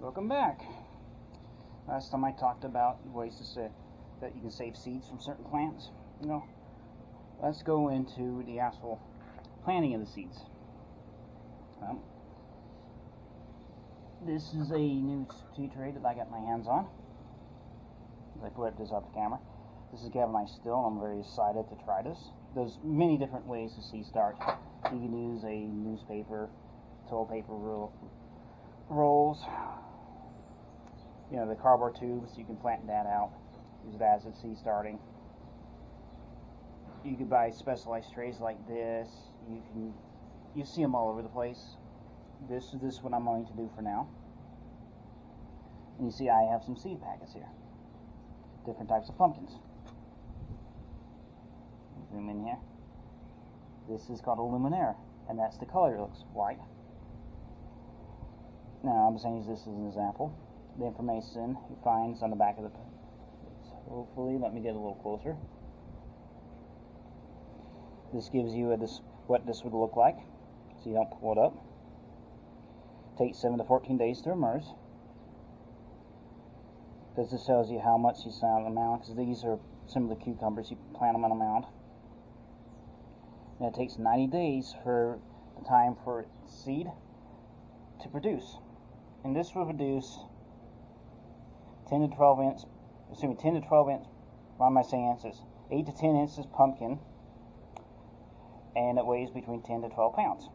Welcome back. Last time I talked about ways to say that you can save seeds from certain plants. Let's go into the actual planting of the seeds. This is a new seed tray that I got my hands on. As I flip this off the camera. This is galvanized steel, and I'm very excited to try this. There's many different ways to seed start. You can use a newspaper, toilet paper rolls, the cardboard tubes. You can flatten that out, use that as a seed starting. You could buy specialized trays like this. You see them all over the place. This is what I'm going to do for now. And you see I have some seed packets here. Different types of pumpkins. Zoom in here. This is called a luminaire, and that's the color. It looks white. Now I'm just going to use this as an example. The information he finds on the back of the hopefully, let me get a little closer. This gives you what this would look like. So you don't pull it up. Takes 7 to 14 days to emerge. This just tells you how much you plant on a mound, because these are some of the cucumbers. You plant them on a mound. And it takes 90 days for the time for seed to produce. And this will produce 10 to 12 inch, why am I saying inches? 8 to 10 inches pumpkin, and it weighs between 10 to 12 pounds.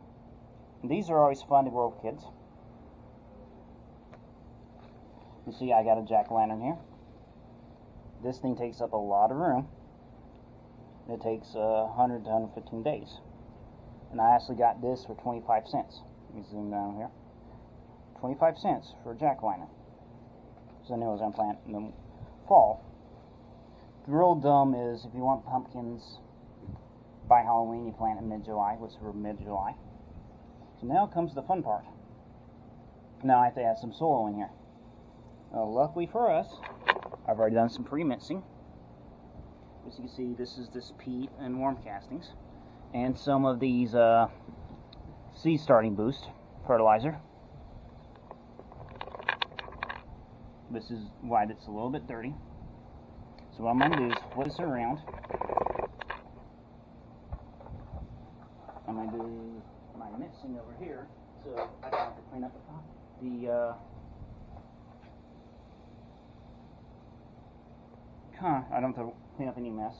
And these are always fun to grow with kids. You see I got a jack-o'-lantern here. This thing takes up a lot of room. It takes 100 to 115 days. And I actually got this for 25 cents. Let me zoom down here. 25 cents for a jack-o'-lantern. So I knew I was going to plant in the fall. The real dumb is if you want pumpkins by Halloween, you plant in mid-July, which we're mid-July. So now comes the fun part. Now I have to add some soil in here. Luckily for us, I've already done some pre-mixing. As you can see, this is this peat and worm castings, and some of these seed starting boost fertilizer. This is why it's a little bit dirty. So what I'm going to do is flip this around. I'm going to do my mixing over here, so I don't have to clean up I don't have to clean up any mess.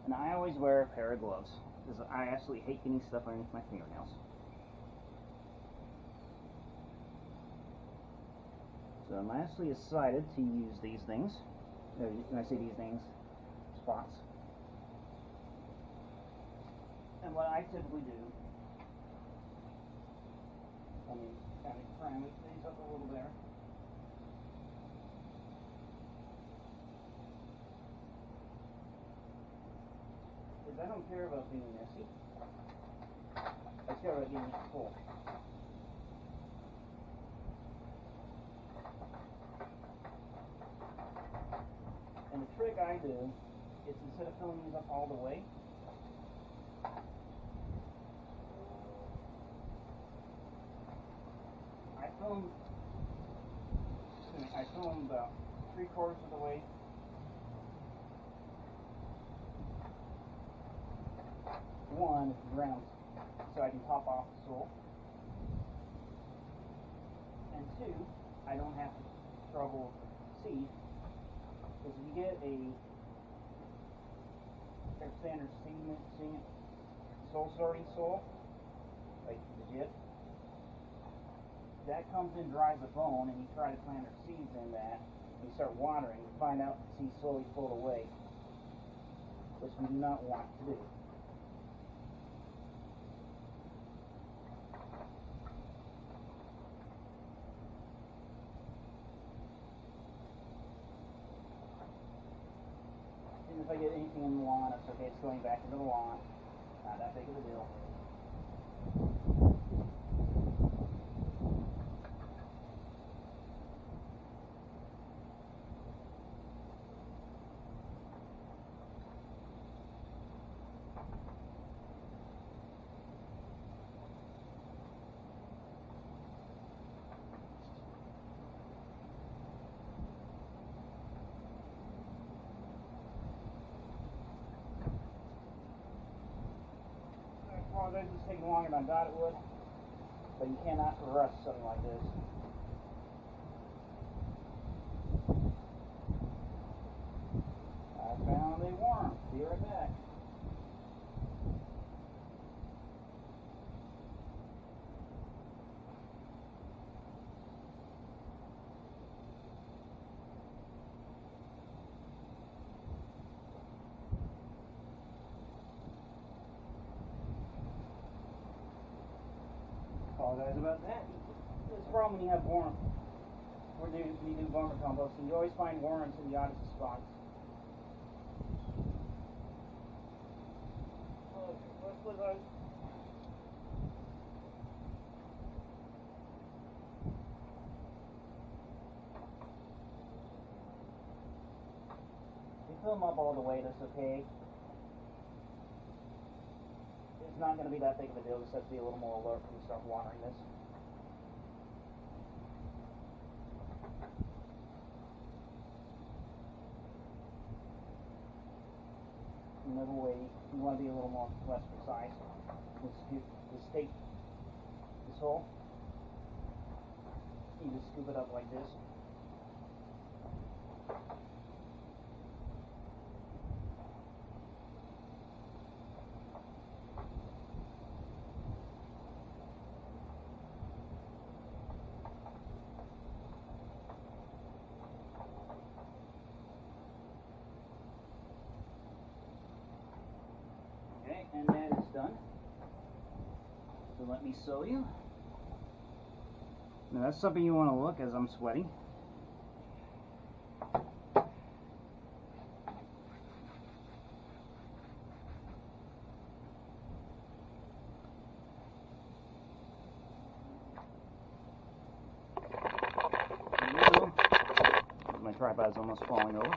And I always wear a pair of gloves, because I absolutely hate getting stuff underneath my fingernails. So I'm actually excited to use these things. When I say these things, spots. And what I typically do, let me kind of try and mix these up a little there. I don't care about being messy. I care about getting it full. And the trick I do is instead of filling these up all the way, I fill them about 3/4 of the way. One, it's ground, so I can top off the soil. And two, I don't have to struggle with seed. Because if you get a standard seed soil starting soil, like legit, that comes in dry as a bone, and you try to plant your seeds in that, and you start watering, you find out the seeds slowly float away, which we do not want to do. If I get anything in the lawn, it's okay, it's going back into the lawn. Not that big of a deal. Sometimes it's taking longer than I thought it would, but you cannot rush something like this. I found a worm. Be right back. Apologize about that. It's a problem when you have worms. We do worm composting. You always find worms in the oddest spots. Let's put those. You fill them up all the way, that's okay. It's not going to be that big of a deal, just have to be a little more alert when you start watering this. Another way, you want to be a little more less precise. Just take this hole, you just scoop it up like this. And that is done. So let me show you. Now that's something you want to look as I'm sweating. My tripod's almost falling over.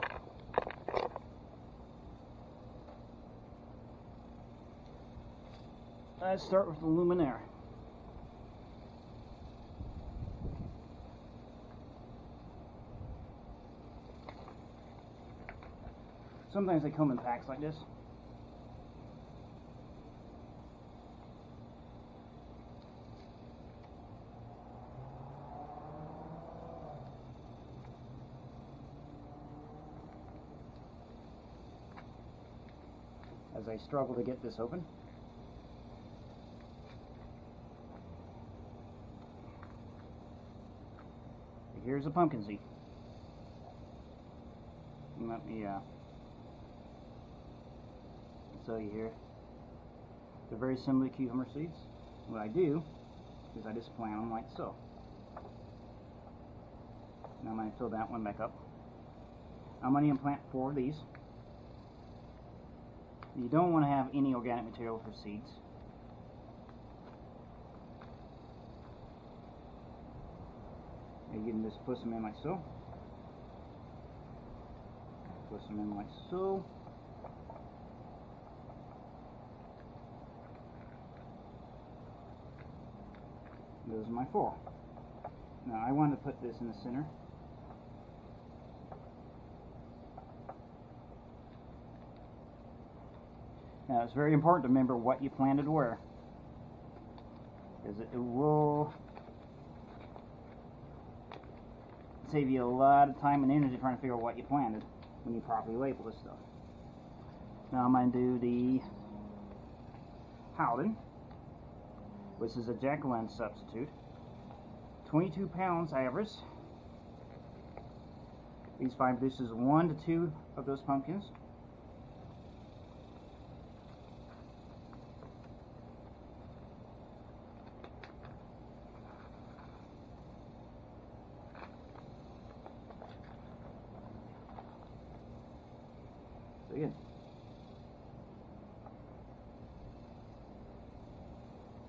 Let's start with the luminaire. Sometimes they come in packs like this. As I struggle to get this open. Here's a pumpkin seed. Let me show you here. They're very similar to cucumber seeds. What I do is I just plant them like so. Now I'm going to fill that one back up. I'm going to implant 4 of these. You don't want to have any organic material for seeds. You can just push them in like so. Push them in like so. Those are my 4. Now I want to put this in the center. Now it's very important to remember what you planted where, because it will save you a lot of time and energy trying to figure out what you planted when you properly label this stuff. Now I'm going to do the Howden, which is a jack-o'-lantern substitute. 22 pounds average. These 5 produces 1 to 2 of those pumpkins. So again,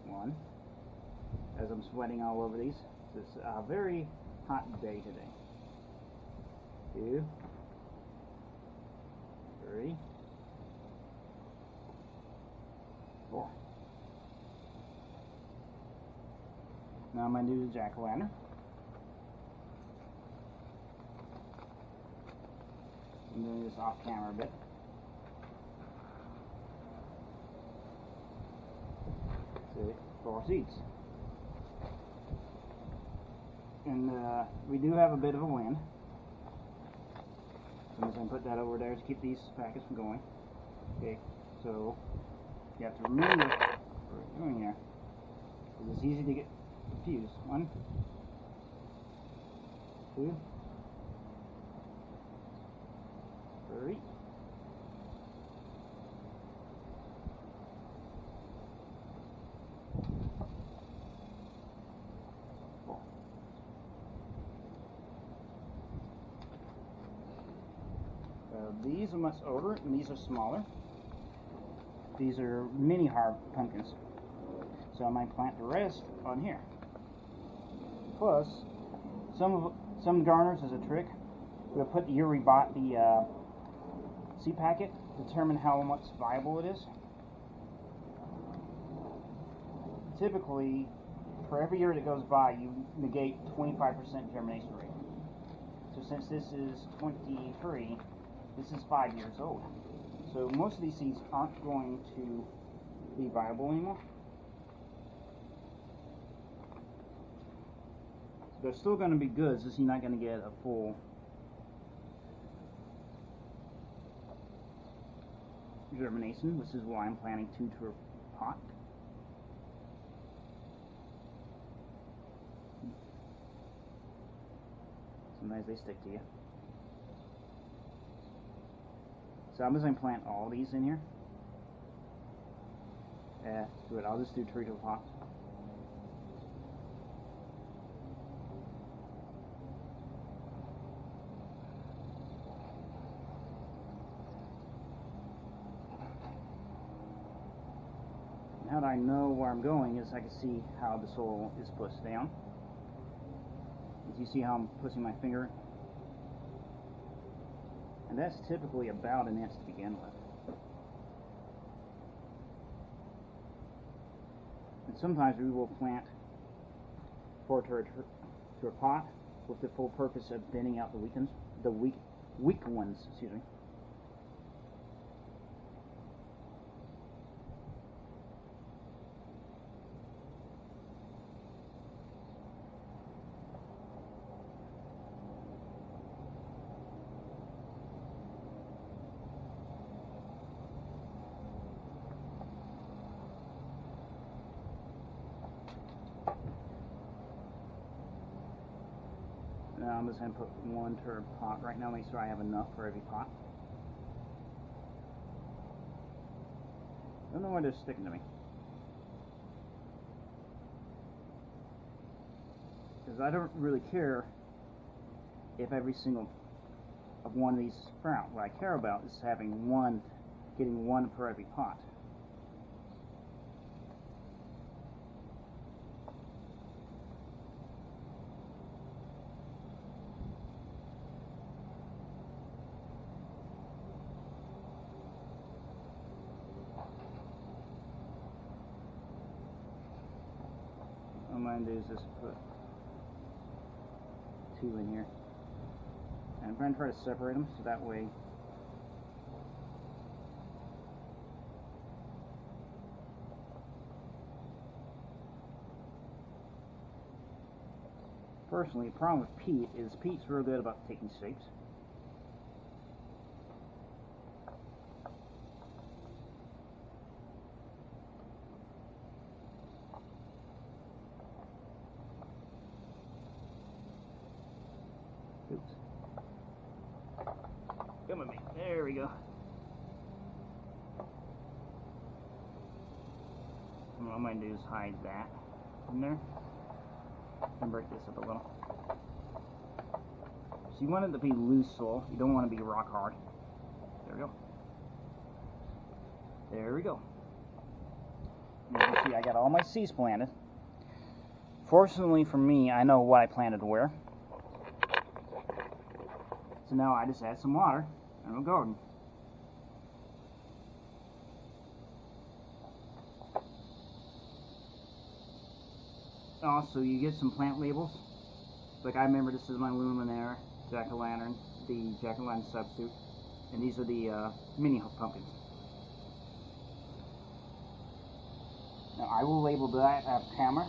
1. As I'm sweating all over these, it's a very hot day today. 2, 3, 4. Now I'm going to do the jack-o'-lantern. I'm doing this off camera a bit. for our seeds. And we do have a bit of a wind. So I'm just going to put that over there to keep these packets from going. Okay, so you have to remember what we're doing here, because it's easy to get confused. 1, 2, 3. These are much older, and these are smaller. These are mini hard pumpkins. So I might plant the rest on here. Plus, some garners, as a trick, we'll put the year we bought the seed packet, determine how much viable it is. Typically, for every year that goes by, you negate 25% germination rate. So since this is 23, this is 5 years old. So most of these seeds aren't going to be viable anymore. They're still going to be good, it's just you're not going to get a full germination, which is why I'm planting 2 to a pot. Sometimes they stick to you. So I'm just going to plant all these in here. Do it. I'll just do 3 to a pot. How do I know where I'm going is I can see how the soil is pushed down. As you see how I'm pushing my finger, and that's typically about an inch to begin with. And sometimes we will plant 4 to a pot with the full purpose of thinning out the weak ones, excuse me. Now I'm just going to put 1 to a pot right now, make sure I have enough for every pot. I don't know why they're sticking to me. Because I don't really care if every single of one of these sprout. What I care about is having getting 1 per every pot. What I'm going to do is just put 2 in here. And I'm going to try to separate them so that way personally, the problem with peat is peat's real good about taking shapes. Oops. Come with me. There we go. And what I'm going to do is hide that from there. And break this up a little. So you want it to be loose soil. You don't want to be rock hard. There we go. There we go. And you can see I got all my seeds planted. Fortunately for me, I know what I planted where. So now I just add some water and we'll garden. Also, you get some plant labels. Like I remember this is my Luminaire jack-o'-lantern, the jack-o'-lantern substitute, and these are the mini pumpkins. Now, I will label that off camera.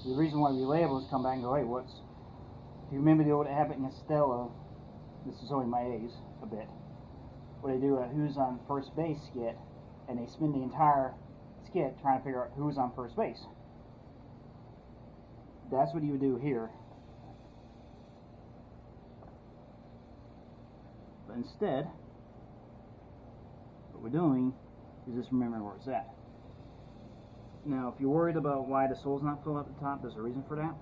The reason why we label is come back and go, hey, what's... If you remember the old habit in Estella, this is only my age a bit, where they do a who's on first base skit, and they spend the entire skit trying to figure out who's on first base. That's what you would do here. But instead, what we're doing is just remembering where it's at. Now, if you're worried about why the soil's not filled up at the top, there's a reason for that.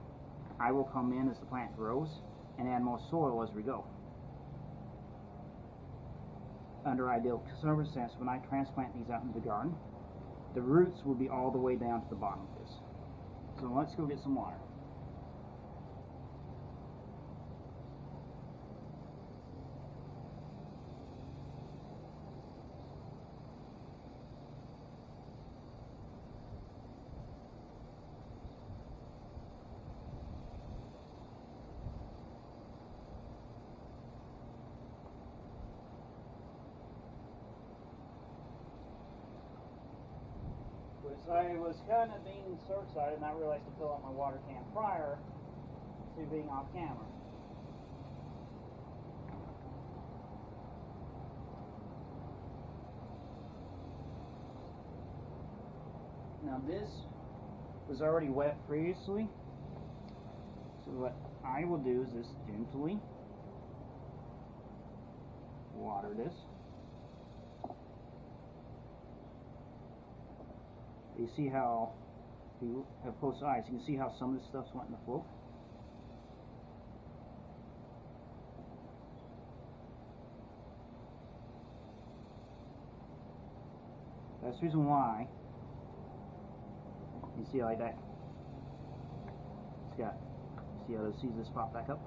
I will come in as the plant grows and add more soil as we go. Under ideal circumstances, when I transplant these out into the garden, the roots will be all the way down to the bottom of this. So let's go get some water. I was kind of being so excited, and I realized to fill up my water can prior to being off camera. Now this was already wet previously, so what I will do is just gently water this. You see how, if you have close eyes, you can see how some of this stuff's went in the float. That's the reason why you see like that. It's got, see how those seeds just pop back up?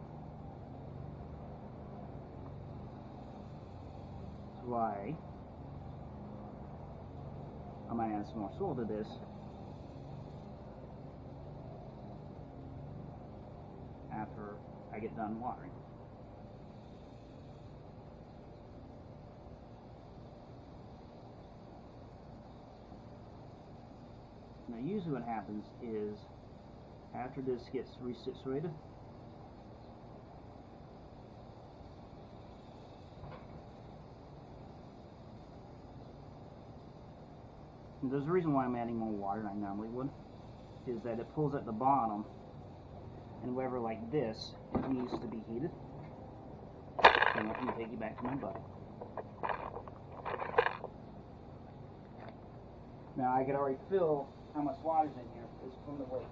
That's why I might add some more soil to this after I get done watering. Now usually what happens is after this gets resituated, there's a reason why I'm adding more water than I normally would, is that it pulls at the bottom, and wherever like this, it needs to be heated. So let me take you back to my bucket. Now I can already feel how much water's in here just from the weight.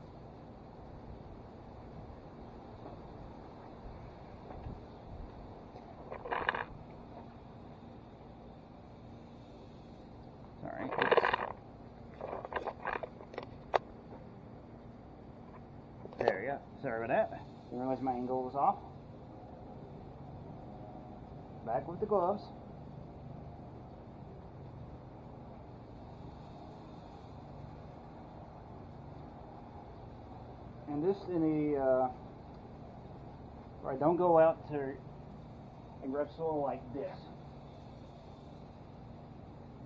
There we go. Sorry about that. Didn't realize my angle was off. Back with the gloves. And this in the, right, don't go out to and grab soil like this.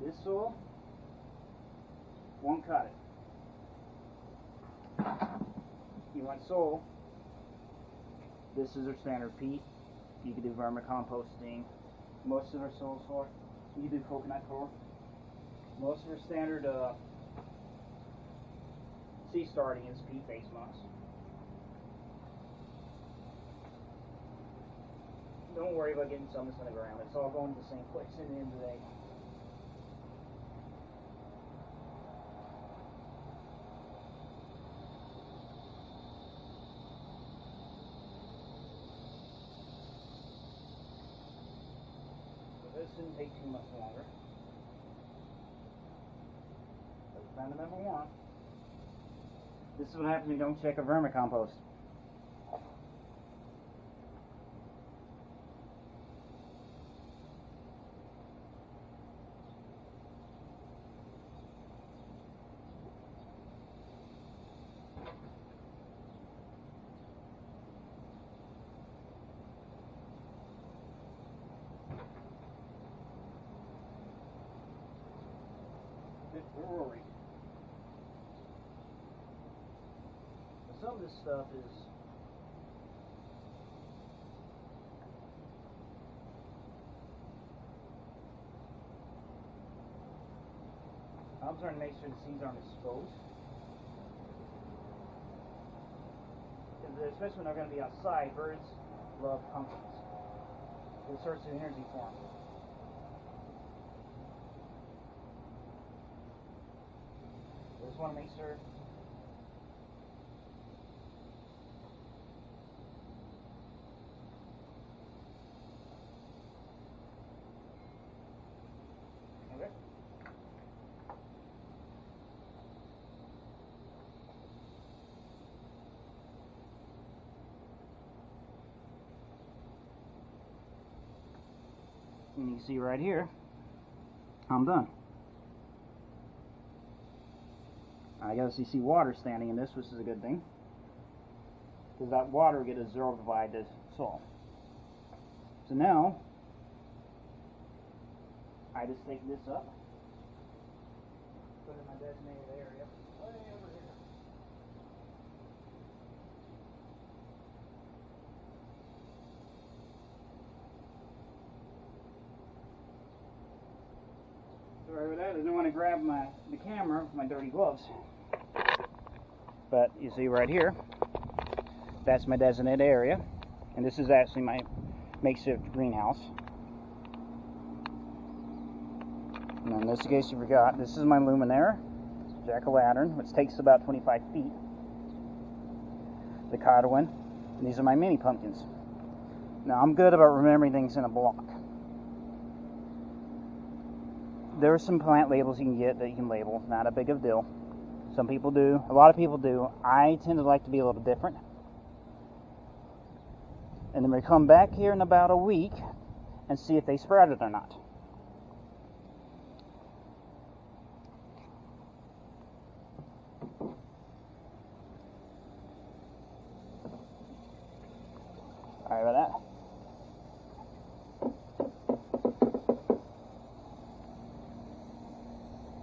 This soil won't cut it. You want soil, this is our standard peat. You can do vermicomposting. Most of our soil sort, you do coconut coir. Most of our standard seed starting is peat-based moss. Don't worry about getting some of this in the ground. It's all going to the same place at the end of the day. This shouldn't take too much longer. Let's find the number one. This is what happens when you don't check a vermicompost. Rory. some of this stuff is I'm trying to make sure the seeds aren't exposed. Especially when they're going to be outside, birds love pumpkins. It's a source of energy for them. I just want to make sure. Okay. And you can see right here, I'm done. I guess you see water standing in this, which is a good thing, because that water will get absorbed by the soil. So now, I just take this up, put it in my designated area, way over here. Sorry about that, I didn't want to grab the camera with my dirty gloves. But you see right here, that's my designated area, and this is actually my makeshift greenhouse. And in this case you forgot, this is my luminaire, jack-o'-lantern, which takes about 25 feet. The Codwin, and these are my mini pumpkins. Now I'm good about remembering things in a block. There are some plant labels you can get that you can label, not a big of a deal. Some people do, a lot of people do. I tend to like to be a little different. And then we come back here in about a week and see if they sprouted or not. Sorry about that.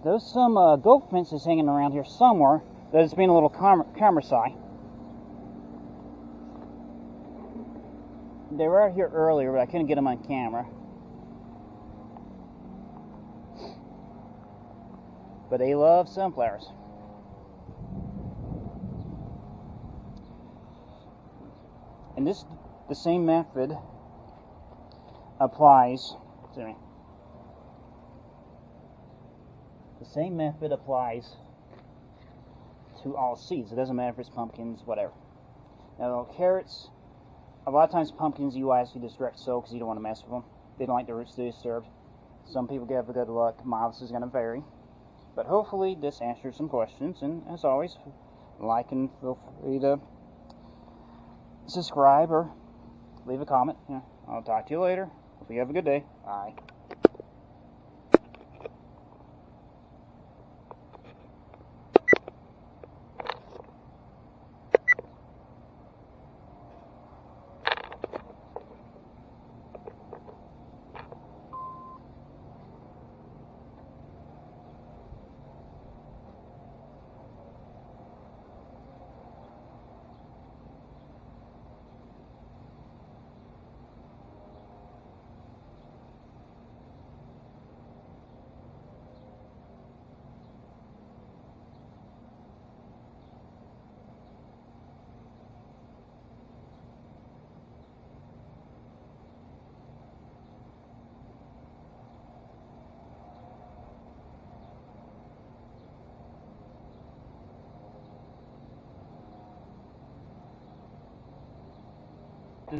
There's some goat fences hanging around here somewhere that is being a little camera shy. They were out here earlier, but I couldn't get them on camera. But they love sunflowers. And the same method applies. The same method applies to all seeds. It doesn't matter if it's pumpkins, whatever. Now, carrots, a lot of times pumpkins you actually just direct sow because you don't want to mess with them. They don't like the roots to be disturbed. Some people get good luck. Miles is going to vary. But hopefully this answers some questions. And as always, like and feel free to subscribe or leave a comment. Yeah, I'll talk to you later. Hope you have a good day. Bye.